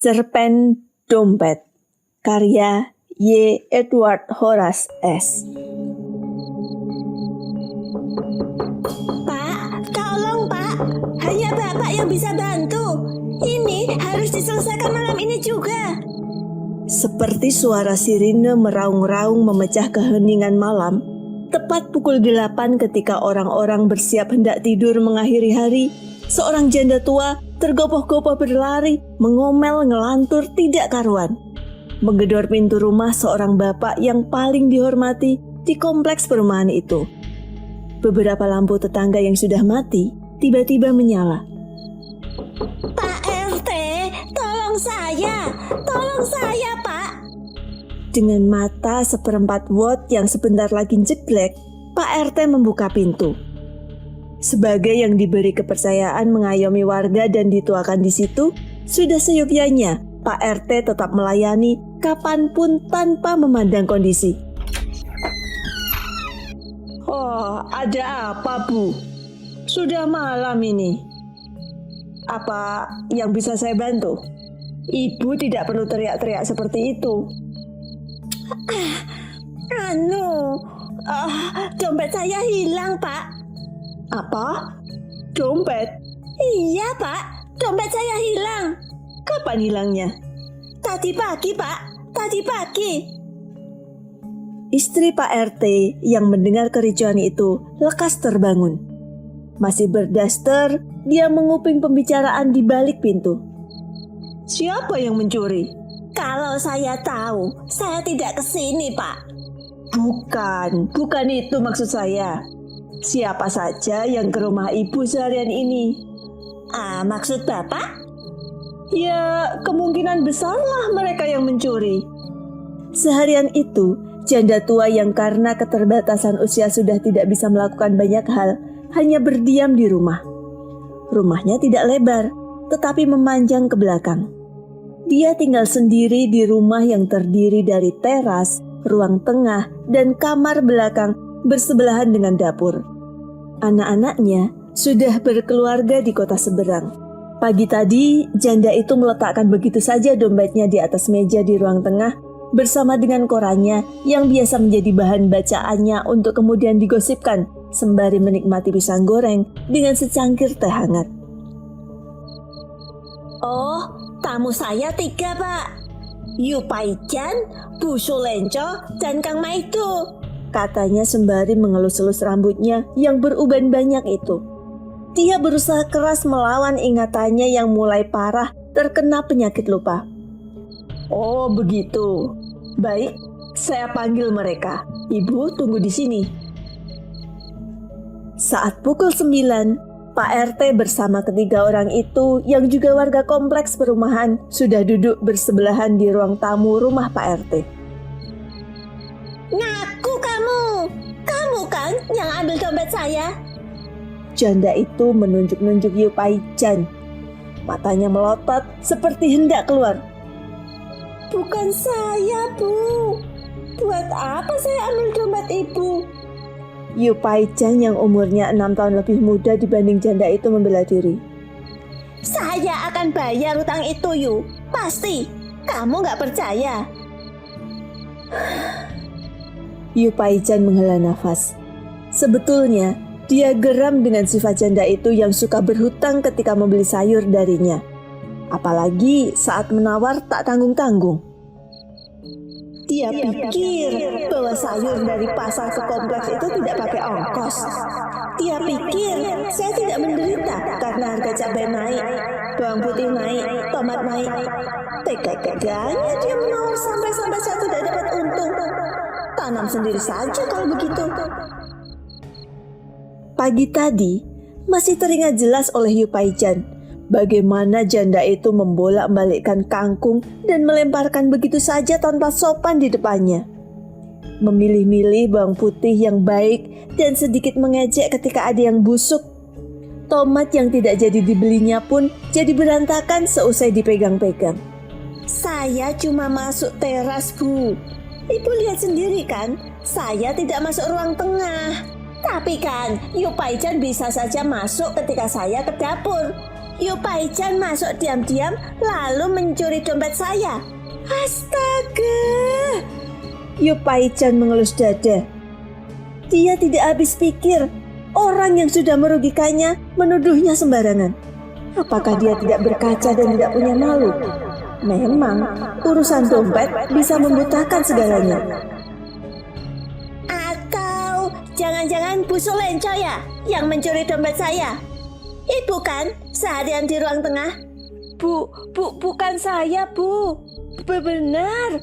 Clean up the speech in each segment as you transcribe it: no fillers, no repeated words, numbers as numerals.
Cerpen Dompet, karya Y. Edward Horace S. Pak, tolong Pak, hanya Bapak yang bisa bantu. Ini harus diselesaikan malam ini juga. Seperti suara sirine meraung-raung memecah keheningan malam, tepat pukul 8 ketika orang-orang bersiap hendak tidur mengakhiri hari, seorang janda tua tergopoh-gopoh berlari, mengomel ngelantur tidak karuan. Menggedor pintu rumah seorang bapak yang paling dihormati di kompleks perumahan itu. Beberapa lampu tetangga yang sudah mati tiba-tiba menyala. Pak RT, tolong saya Pak. Dengan mata seperempat watt yang sebentar lagi jeglek, Pak RT membuka pintu. Sebagai yang diberi kepercayaan mengayomi warga dan dituakan di situ, sudah seyogyanya Pak RT tetap melayani kapanpun tanpa memandang kondisi. Oh, ada apa, Bu? Sudah malam ini. Apa yang bisa saya bantu? Ibu tidak perlu teriak-teriak seperti itu. Dompet saya hilang Pak. Apa? Dompet? Iya Pak, dompet saya hilang. Kapan hilangnya? Tadi pagi Pak, tadi pagi. Istri Pak RT yang mendengar kericuan itu lekas terbangun. Masih berdaster, dia menguping pembicaraan di balik pintu. Siapa yang mencuri? Kalau saya tahu, saya tidak kesini Pak. Bukan itu maksud saya. Siapa saja yang ke rumah ibu seharian ini? Maksud Bapak? Ya, kemungkinan besarlah mereka yang mencuri. Seharian itu, janda tua yang karena keterbatasan usia sudah tidak bisa melakukan banyak hal, hanya berdiam di rumah. Rumahnya tidak lebar, tetapi memanjang ke belakang. Dia tinggal sendiri di rumah yang terdiri dari teras, ruang tengah, dan kamar belakang bersebelahan dengan dapur. Anak-anaknya sudah berkeluarga di kota seberang. Pagi tadi, janda itu meletakkan begitu saja dompetnya di atas meja di ruang tengah bersama dengan korannya yang biasa menjadi bahan bacaannya untuk kemudian digosipkan sembari menikmati pisang goreng dengan secangkir teh hangat. Oh, tamu saya 3 Pak. Yu Paijan, Bu Sulenco, dan Kang Maido, katanya sembari mengelus-elus rambutnya yang beruban banyak itu. Dia berusaha keras melawan ingatannya yang mulai parah terkena penyakit lupa. Oh begitu. Baik, saya panggil mereka. Ibu tunggu di sini. Saat pukul 9, Pak RT bersama ketiga orang itu yang juga warga kompleks perumahan sudah duduk bersebelahan di ruang tamu rumah Pak RT. Ngaku kamu kan yang ambil dompet saya? Janda itu menunjuk-nunjuk Yu Paijan. Matanya melotot seperti hendak keluar. Bukan saya, Bu. Buat apa saya ambil dompet Ibu? Yu Paijan yang umurnya 6 tahun lebih muda dibanding janda itu membela diri. Saya akan bayar utang itu, Yu. Pasti. Kamu nggak percaya? Yu Paijan menghela nafas. Sebetulnya, dia geram dengan sifat janda itu yang suka berhutang ketika membeli sayur darinya. Apalagi saat menawar tak tanggung-tanggung. Dia pikir bahwa sayur dari pasar ke kompleks itu tidak pakai ongkos. Dia pikir saya tidak menderita karena harga cabai naik, bawang putih naik, tomat naik. Tega-teganya dia menawar sampai saya tidak dapat untung. Tanam sendiri saja kalau begitu. Pagi tadi masih teringat jelas oleh Yu Paijan bagaimana janda itu membolak-balikkan kangkung dan melemparkan begitu saja tanpa sopan di depannya. Memilih-milih bawang putih yang baik dan sedikit mengejek ketika ada yang busuk. Tomat yang tidak jadi dibelinya pun jadi berantakan seusai dipegang-pegang. Saya cuma masuk teras, Bu. Ibu lihat sendiri kan, saya tidak masuk ruang tengah. Tapi kan, Yu Paijan bisa saja masuk ketika saya ke dapur. Yu Pai-chan masuk diam-diam lalu mencuri dompet saya. Astaga! Yu Pai-chan mengelus dada. Dia tidak habis pikir. Orang yang sudah merugikannya menuduhnya sembarangan. Apakah dia tidak berkaca dan tidak punya malu? Memang urusan dompet bisa membutakan segalanya. Atau jangan-jangan Bu Sulenco ya yang mencuri dompet saya? Ibu kan seharian di ruang tengah? Bukan saya, Bu. Benar.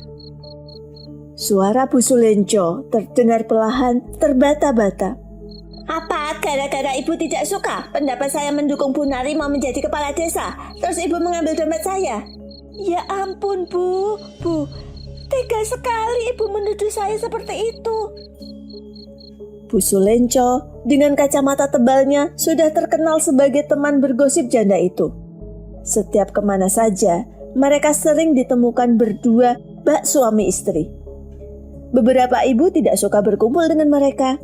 Suara Bu Sulenco terdengar perlahan, terbata-bata. Apa gara-gara ibu tidak suka pendapat saya mendukung Bu Nari mau menjadi kepala desa, terus ibu mengambil dompet saya? Ya ampun, Bu. Tega sekali ibu menuduh saya seperti itu. Bu Sulenco dengan kacamata tebalnya sudah terkenal sebagai teman bergosip janda itu. Setiap kemana saja, mereka sering ditemukan berdua bak suami istri. Beberapa ibu tidak suka berkumpul dengan mereka.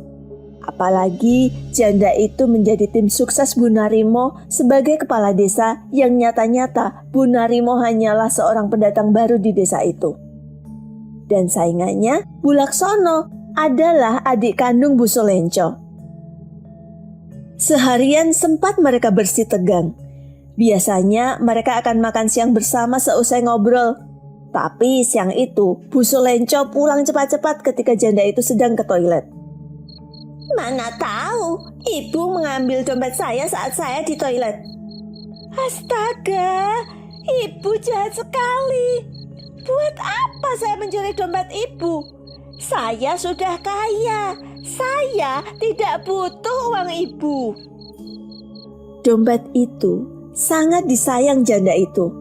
Apalagi janda itu menjadi tim sukses Bu Narimo sebagai kepala desa yang nyata-nyata Bu Narimo hanyalah seorang pendatang baru di desa itu. Dan saingannya Bu Laksono adalah adik kandung Bu Sulenco. Seharian sempat mereka bersih tegang. Biasanya mereka akan makan siang bersama seusai ngobrol. Tapi siang itu Bu Sulenco pulang cepat-cepat ketika janda itu sedang ke toilet. Mana tahu, ibu mengambil dompet saya saat saya di toilet. Astaga, ibu jahat sekali. Buat apa saya mencuri dompet ibu? Saya sudah kaya. Saya tidak butuh uang ibu. Dompet itu sangat disayang janda itu.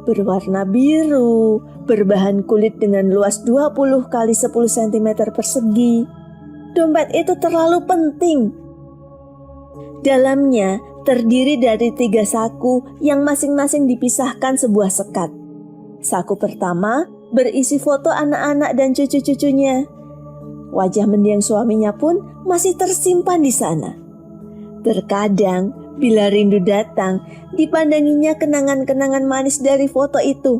Berwarna biru, berbahan kulit dengan luas 20 x 10 cm persegi. Dompet itu terlalu penting. Dalamnya terdiri dari 3 saku yang masing-masing dipisahkan sebuah sekat. Saku pertama berisi foto anak-anak dan cucu-cucunya. Wajah mendiang suaminya pun masih tersimpan di sana. Terkadang bila rindu datang, dipandanginya kenangan-kenangan manis dari foto itu.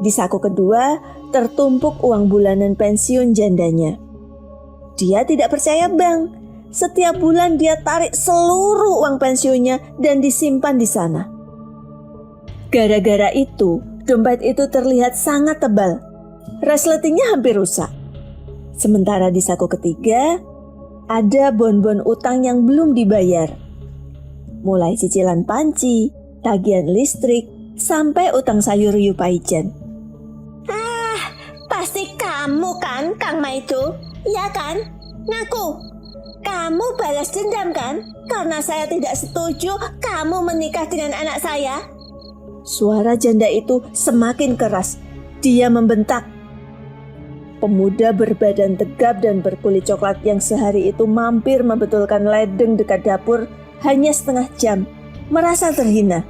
Di saku kedua tertumpuk uang bulanan pensiun jandanya. Dia tidak percaya bank. Setiap bulan dia tarik seluruh uang pensiunnya dan disimpan di sana. Gara-gara itu, dompet itu terlihat sangat tebal. Resletingnya hampir rusak. Sementara di saku ketiga, ada bon-bon utang yang belum dibayar. Mulai cicilan panci, tagihan listrik, sampai utang sayur Yu Pai-chan. Pasti kamu kan, Kang Maido? Iya kan? Ngaku. Kamu balas dendam kan? Karena saya tidak setuju kamu menikah dengan anak saya. Suara janda itu semakin keras. Dia membentak. Pemuda berbadan tegap dan berkulit coklat yang sehari itu mampir membetulkan ledeng dekat dapur hanya setengah jam, merasa terhina.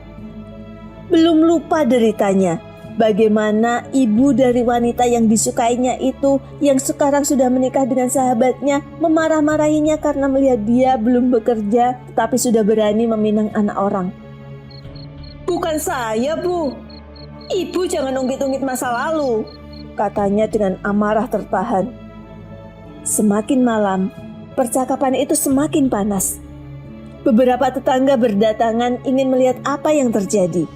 Belum lupa deritanya. Bagaimana ibu dari wanita yang disukainya itu yang sekarang sudah menikah dengan sahabatnya memarah-marahinya karena melihat dia belum bekerja tapi sudah berani meminang anak orang. Bukan saya, Bu. Ibu jangan ungkit-ungkit masa lalu, katanya dengan amarah tertahan. Semakin malam, percakapan itu semakin panas. Beberapa tetangga berdatangan ingin melihat apa yang terjadi.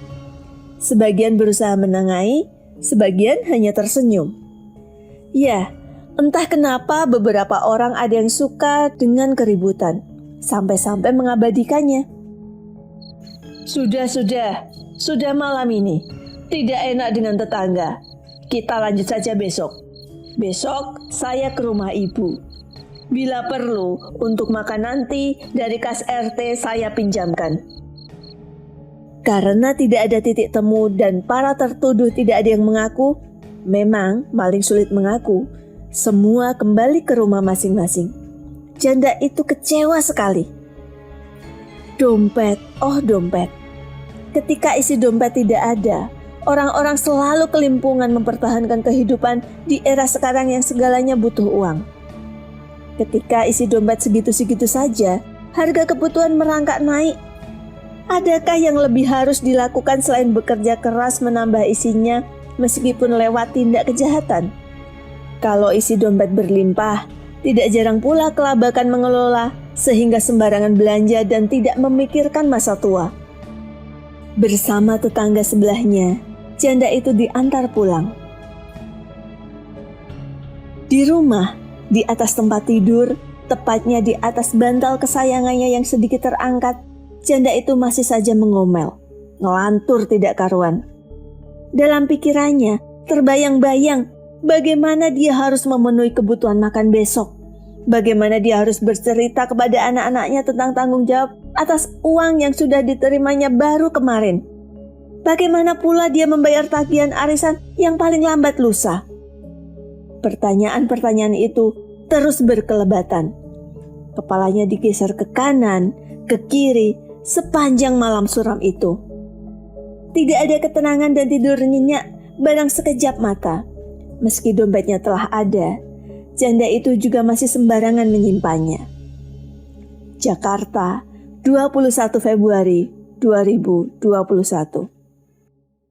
Sebagian berusaha menengahi, sebagian hanya tersenyum. Ya, entah kenapa beberapa orang ada yang suka dengan keributan, sampai-sampai mengabadikannya. Sudah malam ini. Tidak enak dengan tetangga. Kita lanjut saja besok. Besok saya ke rumah ibu. Bila perlu, untuk makan nanti dari kas RT saya pinjamkan. Karena tidak ada titik temu dan para tertuduh tidak ada yang mengaku, memang maling sulit mengaku. Semua kembali ke rumah masing-masing. Janda itu kecewa sekali. Dompet, oh dompet. Ketika isi dompet tidak ada, orang-orang selalu kelimpungan mempertahankan kehidupan di era sekarang yang segalanya butuh uang. Ketika isi dompet segitu-segitu saja, harga kebutuhan merangkak naik. Adakah yang lebih harus dilakukan selain bekerja keras menambah isinya meskipun lewat tindak kejahatan? Kalau isi dompet berlimpah, tidak jarang pula kelabakan mengelola sehingga sembarangan belanja dan tidak memikirkan masa tua. Bersama tetangga sebelahnya, janda itu diantar pulang. Di rumah, di atas tempat tidur, tepatnya di atas bantal kesayangannya yang sedikit terangkat, janda itu masih saja mengomel, ngelantur tidak karuan. Dalam pikirannya, terbayang-bayang bagaimana dia harus memenuhi kebutuhan makan besok. Bagaimana dia harus bercerita kepada anak-anaknya tentang tanggung jawab atas uang yang sudah diterimanya baru kemarin. Bagaimana pula dia membayar tagihan arisan yang paling lambat lusa. Pertanyaan-pertanyaan itu terus berkelebatan. Kepalanya digeser ke kanan, ke kiri, sepanjang malam suram itu. Tidak ada ketenangan dan tidur nyenyak barang sekejap mata. Meski dompetnya telah ada, janda itu juga masih sembarangan menyimpannya. Jakarta, 21 Februari 2021.